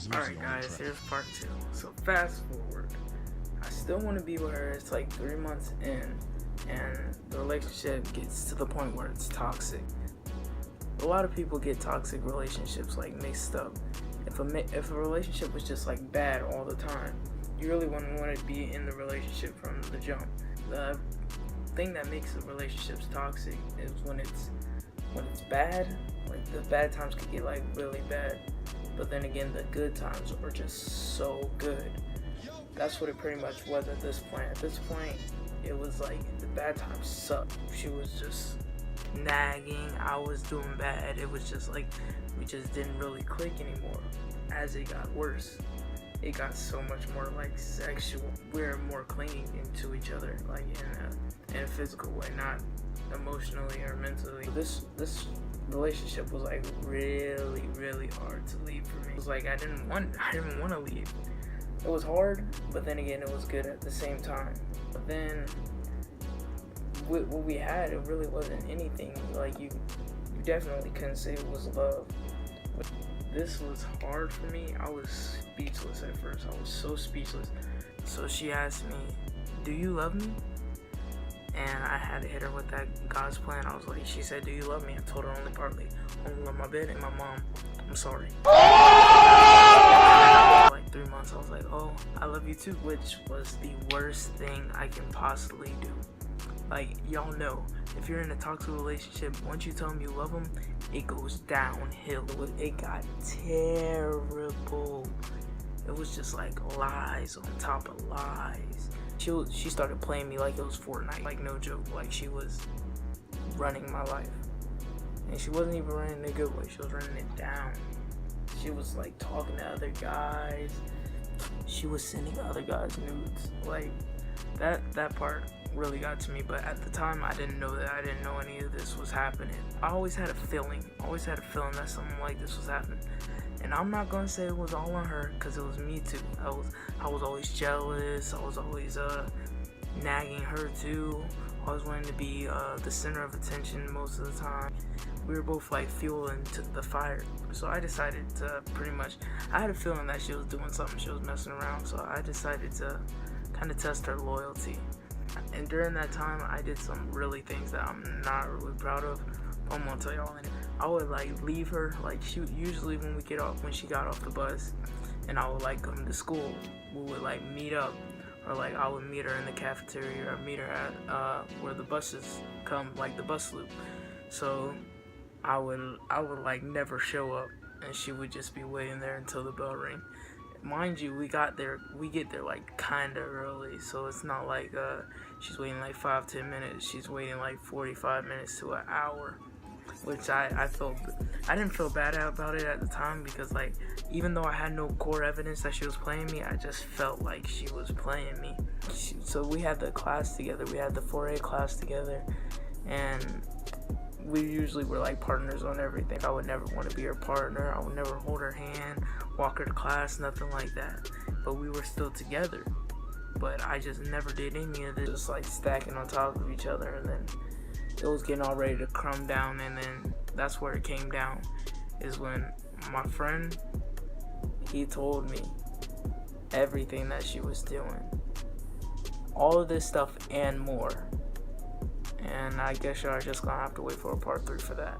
Alright guys, here's part 2. So fast forward. I still want to be with her. It's like 3 months in, and the relationship gets to the point where it's toxic. A lot of people get toxic relationships like mixed up. If a relationship was just like bad all the time, you really wouldn't want to be in the relationship from the jump. The thing that makes the relationships toxic is when it's bad. Like the bad times could get like really bad, but then again the good times are just so good. That's what it pretty much was at this point. At this point, it was like the bad times sucked. She was just nagging, I was doing bad. It was just like we just didn't really click anymore. As it got worse, it got so much more like sexual. We're more clinging into each other, like in a physical way, not emotionally or mentally. This relationship was like really hard to leave for me. It was like I didn't want to leave. It was hard, but then again it was good at the same time. But then what we had, it really wasn't anything. Like you definitely couldn't say it was love. This was hard for me. I was speechless at first. I was so speechless. So she asked me, "Do you love me?" And I had to hit her with that God's plan. I was like, she said, "Do you love me?" I told her only partly. Only love my bed and my mom. I'm sorry. Like 3 months, I was like, "Oh, I love you too," which was the worst thing I can possibly do. Like, y'all know, if you're in a toxic relationship, once you tell them you love them, it goes downhill. It got terrible. It was just like lies on top of lies. She started playing me like it was Fortnite, like no joke. Like she was running my life, and she wasn't even running it a good way. She was running it down. She was like talking to other guys. She was sending other guys nudes. Like that part really got to me. But at the time, I didn't know that. I didn't know any of this was happening. I always had a feeling. That something like this was happening. And I'm not gonna say it was all on her, because it was me too. I was always jealous. I was always nagging her too. I was wanting to be the center of attention most of the time. We were both like fuel into the fire. So I decided to I had a feeling that she was doing something. She was messing around. So I decided to kind of test her loyalty. And during that time, I did some really things that I'm not really proud of. I'm gonna tell y'all. I would like leave her, like usually when she got off the bus, and I would like come to school, we would like meet up, or like I would meet her in the cafeteria, or meet her at where the buses come, like the bus loop. So I would like never show up, and she would just be waiting there until the bell rang. Mind you, we get there like kinda early, so it's not like she's waiting like 5-10 minutes. She's waiting like 45 minutes to an hour, which I didn't feel bad about it at the time, because like even though I had no core evidence that she was playing me, I just felt like she was playing me. So we had the class together, we had the 4A class together, and we usually were like partners on everything. I would never want to be her partner. I would never hold her hand, walk her to class, nothing like that. But we were still together. But I just never did any of this, just like stacking on top of each other, and then it was getting all ready to crumb down. And then that's where it came down, is when my friend, he told me everything that she was doing, all of this stuff and more. And I guess y'all are just gonna have to wait for a part 3 for that.